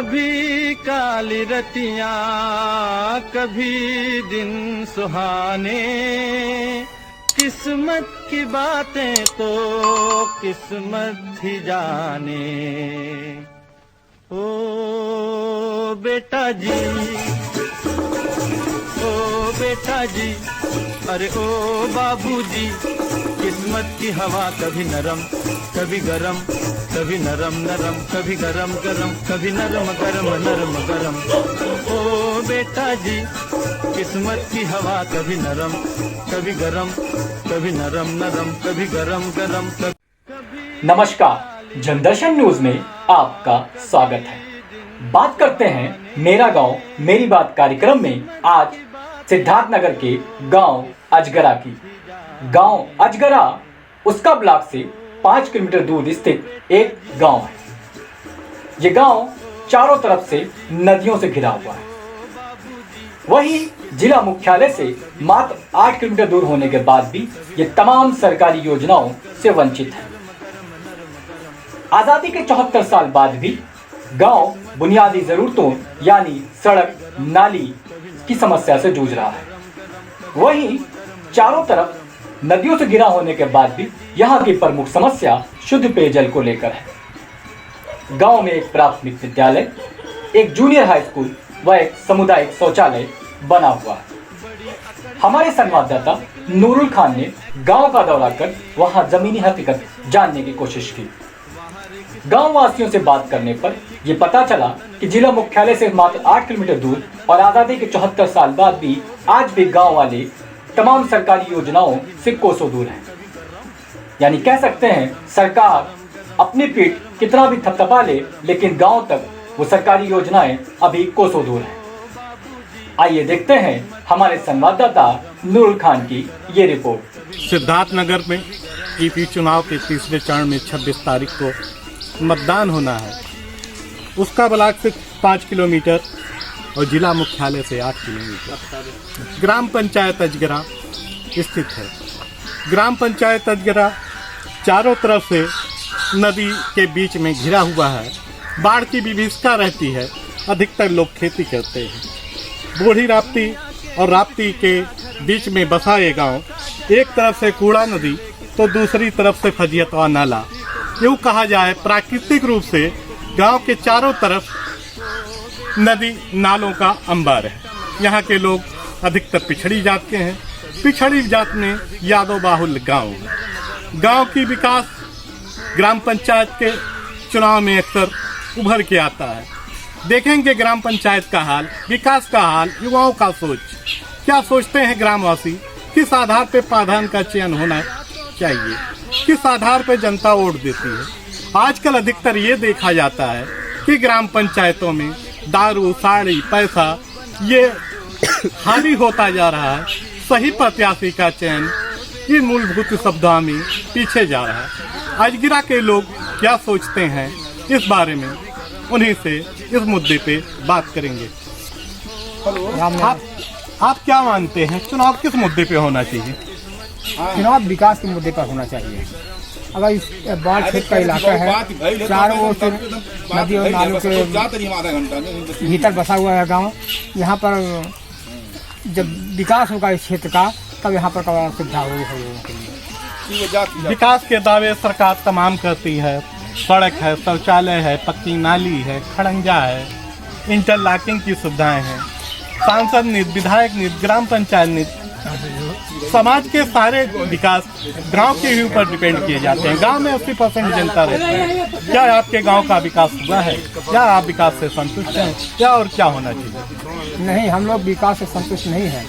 कभी काली रतियां, कभी दिन सुहाने, किस्मत की बातें तो किस्मत ही जाने। ओ बेटा जी, ओ बेटा जी, अरे ओ बाबूजी, किस्मत की हवा कभी नरम कभी गरम, कभी नरम नरम कभी गरम गरम, कभी नरम गरम नरम गरम। ओ बेटा जी, किस्मत की हवा कभी नरम कभी गरम, कभी नरम नरम कभी गरम गरम कभी। नमस्कार, जनदर्शन न्यूज में आपका स्वागत है। बात करते हैं मेरा गांव मेरी बात कार्यक्रम में आज सिद्धार्थनगर के गांव अजगरा की। गांव अजगरा उसका ब्लॉक से 5 किलोमीटर दूर स्थित एक गांव है। ये गांव चारों तरफ से नदियों से घिरा हुआ है। वहीं जिला मुख्यालय से मात्र 8 किलोमीटर दूर होने के बाद भी ये तमाम सरकारी योजनाओं से वंचित है। आजादी के 74 साल बाद भी गांव बुनियादी जरूरतों यानी सड़क नाली की समस्या से जूझ रहा है। वहीं चारों तरफ नदियों से घिरा होने के बाद भी यहाँ की प्रमुख समस्या शुद्ध पेयजल को लेकर है। गांव में एक प्राथमिक विद्यालय, एक जूनियर हाई स्कूल व एक सामुदायिक शौचालय बना हुआ है। हमारे संवाददाता नूरुल खान ने गांव का दौरा कर वहां जमीनी हकीकत जानने की कोशिश की। गांव वासियों से बात करने पर यह पता चला कि जिला मुख्यालय से मात्र 8 किलोमीटर दूर और आजादी के 74 साल बाद भी आज भी गांव वाले तमाम सरकारी योजनाओं से कोसों दूर हैं। यानी कह सकते हैं सरकार अपनी पीठ कितना भी थपथपा ले, लेकिन गांव तक वो सरकारी योजनाएं अभी कोसों दूर हैं। आइए देखते हैं हमारे संवाददाता नूरुल खान की ये रिपोर्ट। सिद्धार्थनगर में ईपी चुनाव के तीसरे चरण में 26 तारीख को मतदान होना है। उसका ब्लॉक से 5 किलोमीटर और जिला मुख्यालय से 8 किलोमीटर ग्राम पंचायत अजगरा स्थित है। ग्राम पंचायत अजगरा चारों तरफ से नदी के बीच में घिरा हुआ है। बाढ़ की विभीषिका रहती है। अधिकतर लोग खेती करते हैं। बूढ़ी राप्ती और राप्ती के बीच में बसा ये गांव, एक तरफ से कूड़ा नदी तो दूसरी तरफ से फजियतवा नाला। यूँ कहा जाए प्राकृतिक रूप से गांव के चारों तरफ नदी नालों का अंबार है। यहाँ के लोग अधिकतर पिछड़ी जात के हैं। पिछड़ी जात में यादव बाहुल गांव। गांव की विकास ग्राम पंचायत के चुनाव में अक्सर उभर के आता है। देखेंगे ग्राम पंचायत का हाल, विकास का हाल, युवाओं का सोच। क्या सोचते हैं ग्रामवासी, किस आधार पे प्रावधान का चयन होना चाहिए, किस आधार पे जनता वोट देती है। आजकल अधिकतर ये देखा जाता है कि ग्राम पंचायतों में दारू, साड़ी, पैसा ये हावी होता जा रहा है। सही प्रत्याशी का चयन इन मूलभूत शब्दों में पीछे जा रहा है। अजगरा के लोग क्या सोचते हैं इस बारे में, उन्हीं से इस मुद्दे पे बात करेंगे। आप क्या मानते हैं, चुनाव किस मुद्दे पे होना चाहिए? चुनाव विकास के मुद्दे पर होना चाहिए। अगर इस बाढ़ क्षेत्र का इलाका है, चारों ओर से नदी और नालों के भीतर बसा हुआ है गांव। यहाँ पर जब विकास होगा इस क्षेत्र का, तब यहाँ पर सुविधा होगी लोगों के लिए। विकास के दावे सरकार तमाम करती है। सड़क है, शौचालय है, पक्की नाली है, खड़ंजा है, इंटरलॉकिंग की सुविधाएं हैं, सांसद नीति, विधायक नीति, ग्राम पंचायत नीति। समाज के सारे विकास गांव के ही ऊपर डिपेंड किए जाते हैं। गांव में 80% जनता रहती है। क्या आपके गांव का विकास हुआ है? क्या आप विकास से संतुष्ट हैं? क्या और क्या होना चाहिए? नहीं, हम लोग विकास से संतुष्ट नहीं हैं।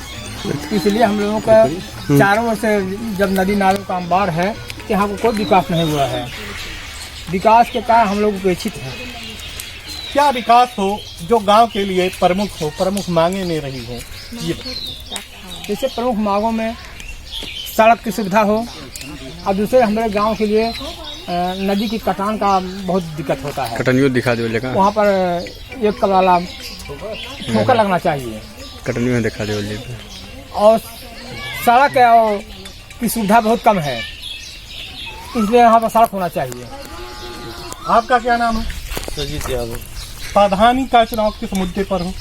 इसलिए हम लोगों का चारों ओर से जब नदी नालों का अंबार है, यहाँ पर कोई विकास नहीं हुआ है। विकास के कारण हम लोग उपेक्षित हैं। क्या विकास हो जो गांव के लिए प्रमुख हो, प्रमुख मांगे नहीं रही हो? ये जैसे प्रमुख मांगों में सड़क की सुविधा हो, और दूसरे हमारे गांव के लिए नदी की कटान का बहुत दिक्कत होता है। कटनियों दिखा दो लेगा, वहाँ पर एक वाला ठोकर लगना चाहिए। कटनियों दिखा दो ले। और सड़क की सुविधा बहुत कम है, इसलिए यहाँ पर सड़क होना चाहिए। आपका क्या नाम है? सुजीत यादव। प्रधानी का चुनाव किस मुद्दे पर हो?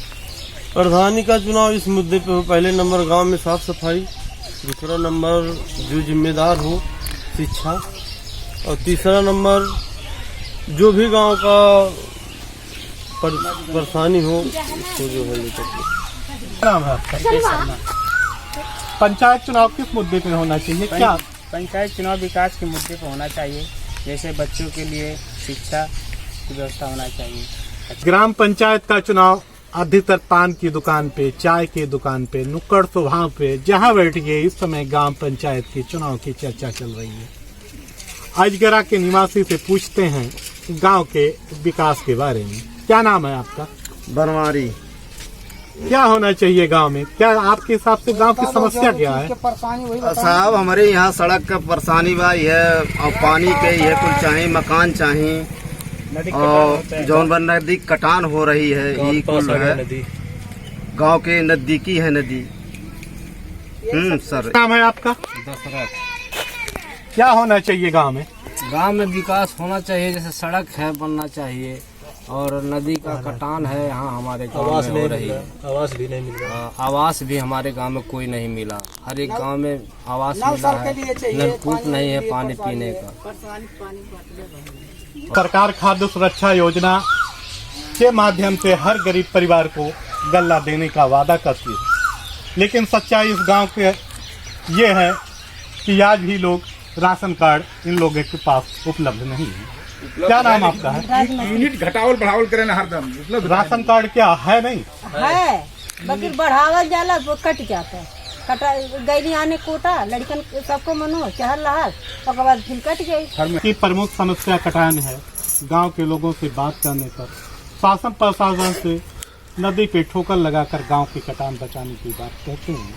प्रधानी का चुनाव इस मुद्दे पे हो, पहले नंबर गांव में साफ सफाई, दूसरा नंबर जो जिम्मेदार हो शिक्षा, और तीसरा नंबर जो भी गांव का परेशानी हो उसको जो है लेकर के। नाम है आपका? पंचायत चुनाव किस मुद्दे पर होना चाहिए? क्या पंचायत चुनाव विकास के मुद्दे पर होना चाहिए, जैसे बच्चों के लिए शिक्षा की व्यवस्था होना चाहिए। ग्राम पंचायत का चुनाव अधिकतर पान की दुकान पे, चाय की दुकान पे, नुक्कड़ सभाओं पे जहां बैठिए इस समय ग्राम पंचायत के चुनाव की चर्चा चल रही है। अजगरा के निवासी से पूछते हैं गांव के विकास के बारे में। क्या नाम है आपका? बनवारी। क्या होना चाहिए गांव में? क्या आपके हिसाब से गांव की समस्या क्या है? साहब हमारे यहाँ सड़क का परेशानी भाई है और पानी के ये कुछ चाहिए, मकान चाहिए और जौन बर नदी कटान हो रही है ये कुल है। गांव के नजदीकी है नदी। सर नाम है आपका? क्या होना चाहिए गांव में? गांव में विकास होना चाहिए, जैसे सड़क है बनना चाहिए और नदी का कटान है यहाँ हमारे गांव में हो रही है। आवास भी नहीं मिल रहा। आवास भी हमारे गांव में कोई नहीं मिला, हर एक गांव में आवास मिला है, नलकूप नहीं है पानी पीने का। सरकार खाद्य सुरक्षा योजना के माध्यम से हर गरीब परिवार को गल्ला देने का वादा करती है, लेकिन सच्चाई इस गांव के ये है कि आज भी लोग राशन कार्ड इन लोगों के पास उपलब्ध नहीं है। क्या नाम आपका है? यूनिट घटावल बढ़ावल करे ना हरदम उपलब्ध। राशन कार्ड क्या है? नहीं है, बगैर बढ़ावल जाला वो कट जाता है। कटा गैली आने कोटा लड़कन सबको मनो चहल रहा, उसके बाद फिर कट गई। की प्रमुख समस्या कटान है। गांव के लोगों से बात करने पर शासन प्रशासन से नदी पे ठोकर लगाकर गांव के कटान बचाने की बात कहते हैं।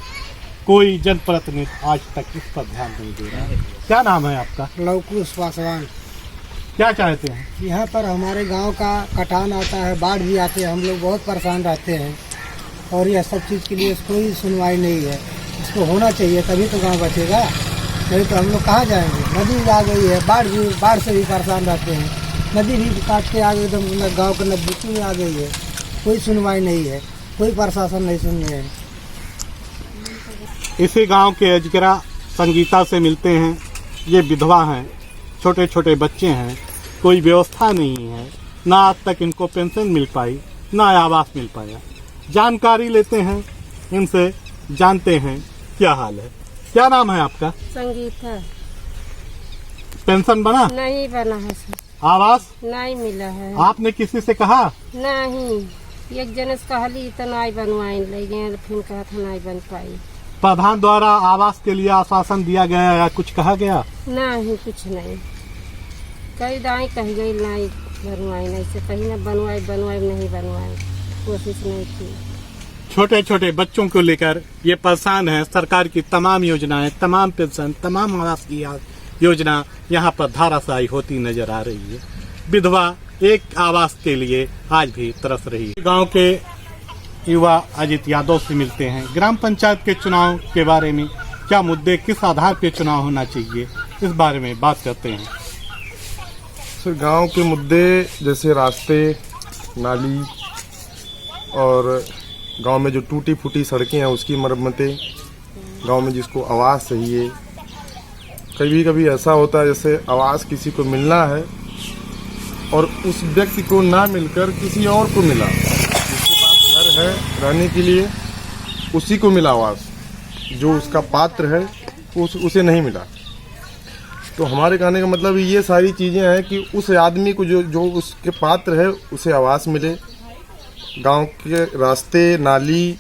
कोई जनप्रतिनिधि आज तक इस पर ध्यान नहीं दे रहा है। क्या नाम है आपका? लवकुश पासवान। क्या चाहते हैं? यहाँ पर हमारे गांव का कटान आता है, बाढ़ भी आते हैं, हम लोग बहुत परेशान रहते हैं और यह सब चीज़ के लिए कोई सुनवाई नहीं है। इसको होना चाहिए तभी तो गांव बचेगा, नहीं तो हम लोग कहाँ जाएंगे। नदी आ गई है, बाढ़ से भी परेशान रहते हैं, नदी भी काट के आ गई, एकदम गाँव के नजदीक में आ गई है। कोई सुनवाई नहीं है, कोई प्रशासन नहीं सुन रहे हैं। इसी गांव के अजगरा संगीता से मिलते हैं। ये विधवा हैं, छोटे छोटे बच्चे हैं, कोई व्यवस्था नहीं है, ना आज तक इनको पेंशन मिल पाई, ना आवास मिल पाया। जानकारी लेते हैं इनसे, जानते हैं क्या हाल है। क्या नाम है आपका? संगीता। पेंशन बना? नहीं बना है सर। आवास नहीं मिला है। आपने किसी से कहा? नहीं, एक जने से कहली तो नहीं बनवाई लगे, फिर कहा था नहीं बन पाई। प्रधान द्वारा आवास के लिए आश्वासन दिया गया या कुछ कहा गया? नहीं, कुछ नहीं। कई दाई कही गई नहीं बनवाई, नहीं से कहीं ना बनवाई नहीं बनवाई, कोशिश नहीं की। छोटे छोटे बच्चों को लेकर ये परेशान है। सरकार की तमाम योजनाएं, तमाम पेंशन, तमाम आवास की योजना यहाँ पर धाराशायी होती नजर आ रही है। विधवा एक आवास के लिए आज भी तरस रही है। गांव के युवा अजित यादव से मिलते हैं। ग्राम पंचायत के चुनाव के बारे में क्या मुद्दे, किस आधार पर चुनाव होना चाहिए, इस बारे में बात करते हैं। सर, गांव के मुद्दे जैसे रास्ते, नाली और गांव में जो टूटी फूटी सड़कें हैं उसकी मरम्मतें, गांव में जिसको आवास चाहिए। कभी कभी ऐसा होता है जैसे आवास किसी को मिलना है और उस व्यक्ति को ना मिलकर किसी और को मिला, जिसके पास घर है रहने के लिए उसी को मिला आवास, जो उसका पात्र है उसे नहीं मिला। तो हमारे कहने का मतलब ये सारी चीज़ें हैं कि उस आदमी को जो उसके पात्र है उसे आवास मिले। गांव के रास्ते, नाली,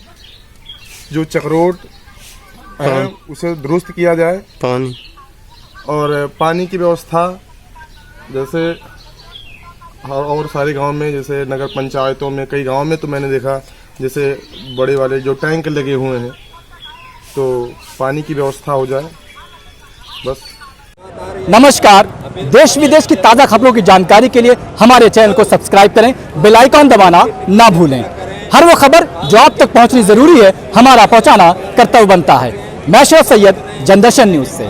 जो चक्रोट है उसे दुरुस्त किया जाए। पानी और पानी की व्यवस्था जैसे और सारे गांव में, जैसे नगर पंचायतों में, कई गांव में तो मैंने देखा जैसे बड़े वाले जो टैंक लगे हुए हैं, तो पानी की व्यवस्था हो जाए बस। नमस्कार, देश विदेश की ताज़ा खबरों की जानकारी के लिए हमारे चैनल को सब्सक्राइब करें, बेल आइकॉन दबाना ना भूलें। हर वो खबर जो आप तक पहुंचनी जरूरी है, हमारा पहुंचाना कर्तव्य बनता है। मैं शोएब सैयद, जनदर्शन न्यूज़ से।